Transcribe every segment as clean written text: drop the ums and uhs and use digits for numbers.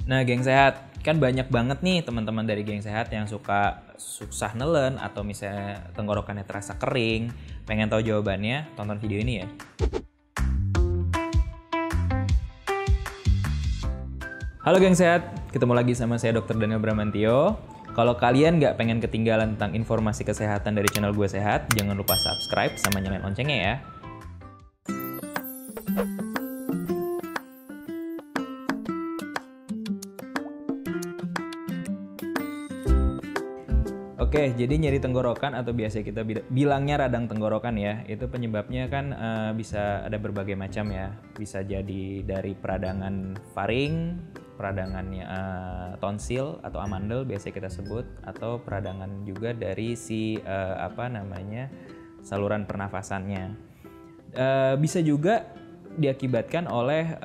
Nah, geng sehat, kan banyak banget nih teman-teman dari geng sehat yang suka susah nelen atau misalnya tenggorokannya terasa kering. Pengen tahu jawabannya? Tonton video ini ya. Halo geng sehat, ketemu lagi sama saya Dr. Daniel Bramantio. Kalau kalian nggak pengen ketinggalan tentang informasi kesehatan dari channel gue sehat, jangan lupa subscribe sama nyalain loncengnya ya. Oke, jadi nyeri tenggorokan atau biasa kita bilangnya radang tenggorokan ya, itu penyebabnya kan bisa ada berbagai macam ya. Bisa jadi dari peradangan faring, peradangannya tonsil atau amandel biasa kita sebut, atau peradangan juga dari saluran pernafasannya. Bisa juga diakibatkan oleh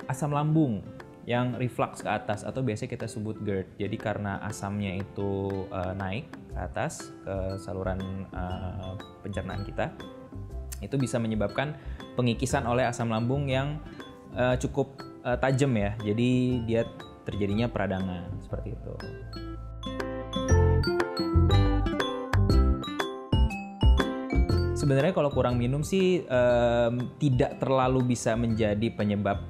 asam lambung yang reflux ke atas atau biasa kita sebut GERD. Jadi karena asamnya itu naik ke atas ke saluran pencernaan kita, itu bisa menyebabkan pengikisan oleh asam lambung yang cukup tajam ya. Jadi dia terjadinya peradangan seperti itu. Sebenarnya kalau kurang minum sih tidak terlalu bisa menjadi penyebab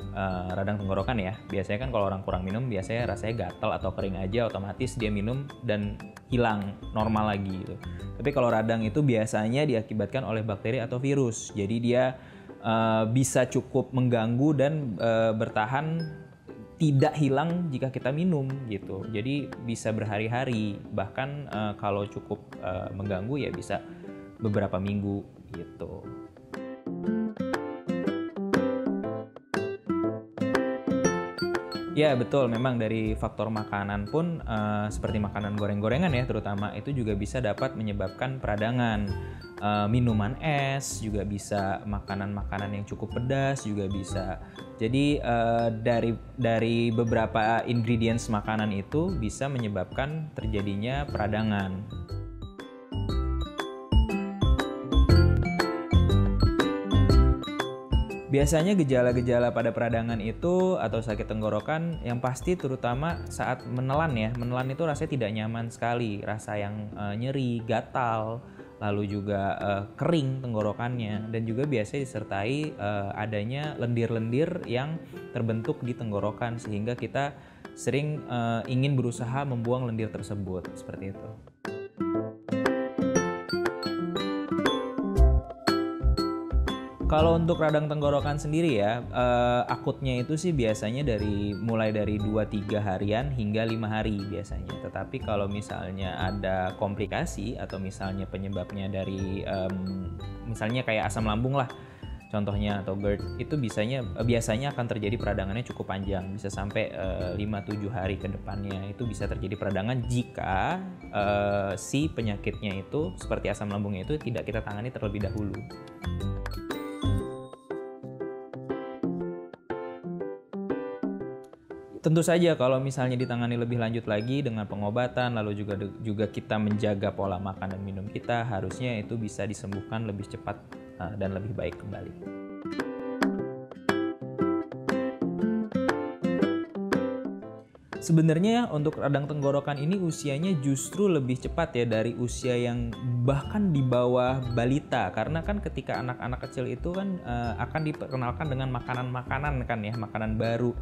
radang tenggorokan ya. Biasanya kan kalau orang kurang minum biasanya rasanya gatal atau kering aja, otomatis dia minum dan hilang normal lagi gitu. Tapi kalau radang itu biasanya diakibatkan oleh bakteri atau virus. Jadi dia bisa cukup mengganggu dan bertahan tidak hilang jika kita minum gitu. Jadi bisa berhari-hari, bahkan kalau cukup mengganggu ya bisa beberapa minggu gitu. Ya betul, memang dari faktor makanan pun seperti makanan goreng-gorengan ya terutama, itu juga bisa dapat menyebabkan peradangan. Minuman es juga bisa, makanan-makanan yang cukup pedas juga bisa. Jadi dari beberapa ingredients makanan itu bisa menyebabkan terjadinya peradangan. Biasanya gejala-gejala pada peradangan itu atau sakit tenggorokan yang pasti terutama saat menelan ya. Menelan itu rasanya tidak nyaman sekali, rasa yang nyeri, gatal, lalu juga kering tenggorokannya, dan juga biasanya disertai adanya lendir-lendir yang terbentuk di tenggorokan sehingga kita sering ingin berusaha membuang lendir tersebut, seperti itu. Kalau untuk radang tenggorokan sendiri ya, akutnya itu sih biasanya mulai dari 2-3 harian hingga 5 hari biasanya. Tetapi kalau misalnya ada komplikasi atau misalnya penyebabnya dari misalnya kayak asam lambung lah contohnya, atau GERD, itu biasanya akan terjadi peradangannya cukup panjang, bisa sampai 5-7 hari ke depannya itu bisa terjadi peradangan jika si penyakitnya itu seperti asam lambungnya itu tidak kita tangani terlebih dahulu. Tentu saja kalau misalnya ditangani lebih lanjut lagi dengan pengobatan, lalu juga kita menjaga pola makan dan minum kita, harusnya itu bisa disembuhkan lebih cepat dan lebih baik kembali. Sebenarnya untuk radang tenggorokan ini usianya justru lebih cepat ya dari usia yang bahkan di bawah balita, karena kan ketika anak-anak kecil itu kan akan diperkenalkan dengan makanan-makanan kan ya, makanan baru.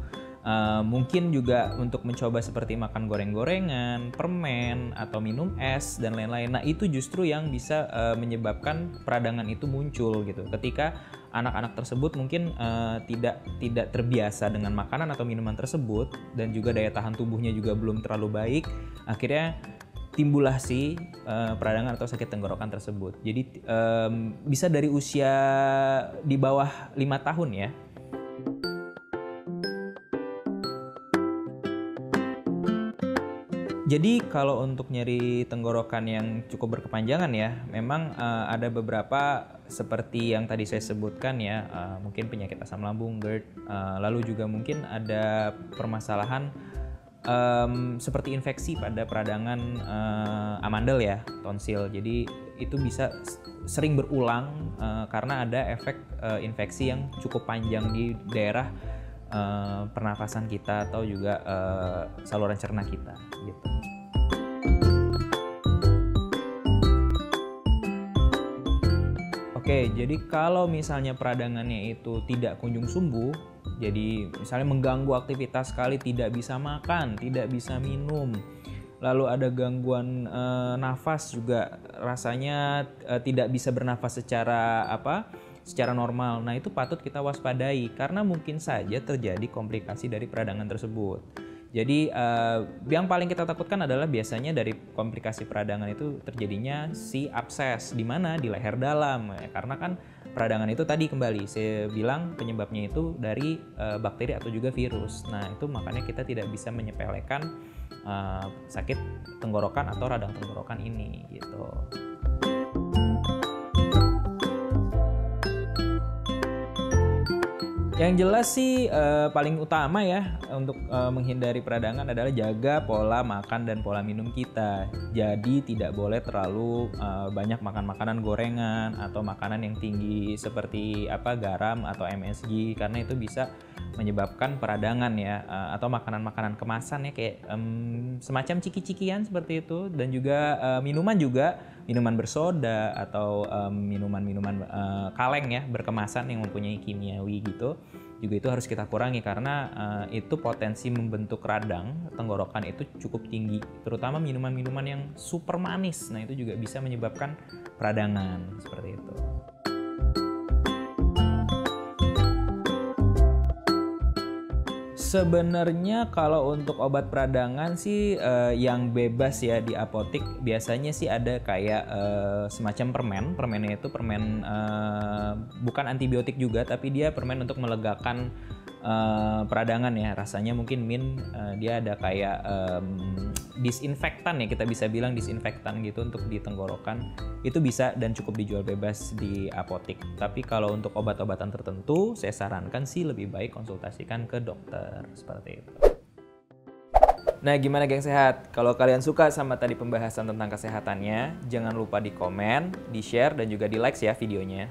Mungkin juga untuk mencoba seperti makan goreng-gorengan, permen, atau minum es dan lain-lain. Nah itu justru yang bisa menyebabkan peradangan itu muncul gitu. Ketika anak-anak tersebut mungkin tidak terbiasa dengan makanan atau minuman tersebut, dan juga daya tahan tubuhnya juga belum terlalu baik, akhirnya timbullah si peradangan atau sakit tenggorokan tersebut. Jadi bisa dari usia di bawah 5 tahun ya. Jadi kalau untuk nyeri tenggorokan yang cukup berkepanjangan ya, memang ada beberapa seperti yang tadi saya sebutkan ya, mungkin penyakit asam lambung, GERD, lalu juga mungkin ada permasalahan seperti infeksi pada peradangan amandel ya, tonsil. Jadi itu bisa sering berulang karena ada efek infeksi yang cukup panjang di daerah pernafasan kita atau juga saluran cerna kita gitu. Oke, jadi kalau misalnya peradangannya itu tidak kunjung sembuh, jadi misalnya mengganggu aktivitas sekali, tidak bisa makan, tidak bisa minum, lalu ada gangguan nafas juga, rasanya tidak bisa bernafas secara normal. Nah, itu patut kita waspadai karena mungkin saja terjadi komplikasi dari peradangan tersebut. Jadi yang paling kita takutkan adalah biasanya dari komplikasi peradangan itu terjadinya si abses, di mana di leher dalam, karena kan peradangan itu tadi kembali saya bilang penyebabnya itu dari bakteri atau juga virus. Nah, itu makanya kita tidak bisa menyepelekan sakit tenggorokan atau radang tenggorokan ini gitu. Yang jelas sih paling utama ya untuk menghindari peradangan adalah jaga pola makan dan pola minum kita. Jadi tidak boleh terlalu banyak makan makanan gorengan atau makanan yang tinggi seperti garam atau MSG, karena itu bisa menyebabkan peradangan ya, atau makanan-makanan kemasan ya kayak semacam ciki-cikian seperti itu, dan juga minuman bersoda atau minuman-minuman kaleng ya berkemasan yang mempunyai kimiawi gitu, juga itu harus kita kurangi karena itu potensi membentuk radang tenggorokan itu cukup tinggi, terutama minuman-minuman yang super manis. Nah, itu juga bisa menyebabkan peradangan seperti itu. Sebenarnya kalau untuk obat peradangan sih yang bebas ya di apotik biasanya sih ada kayak semacam permen. Permennya itu permen bukan antibiotik juga, tapi dia permen untuk melegakan peradangan ya. Rasanya mungkin dia ada kayak disinfektan ya, kita bisa bilang disinfektan gitu untuk di tenggorokan. Itu bisa dan cukup dijual bebas di apotik. Tapi kalau untuk obat-obatan tertentu saya sarankan sih lebih baik konsultasikan ke dokter seperti itu. Nah, gimana geng sehat? Kalau kalian suka sama tadi pembahasan tentang kesehatannya, jangan lupa di komen, di share, dan juga di like ya videonya.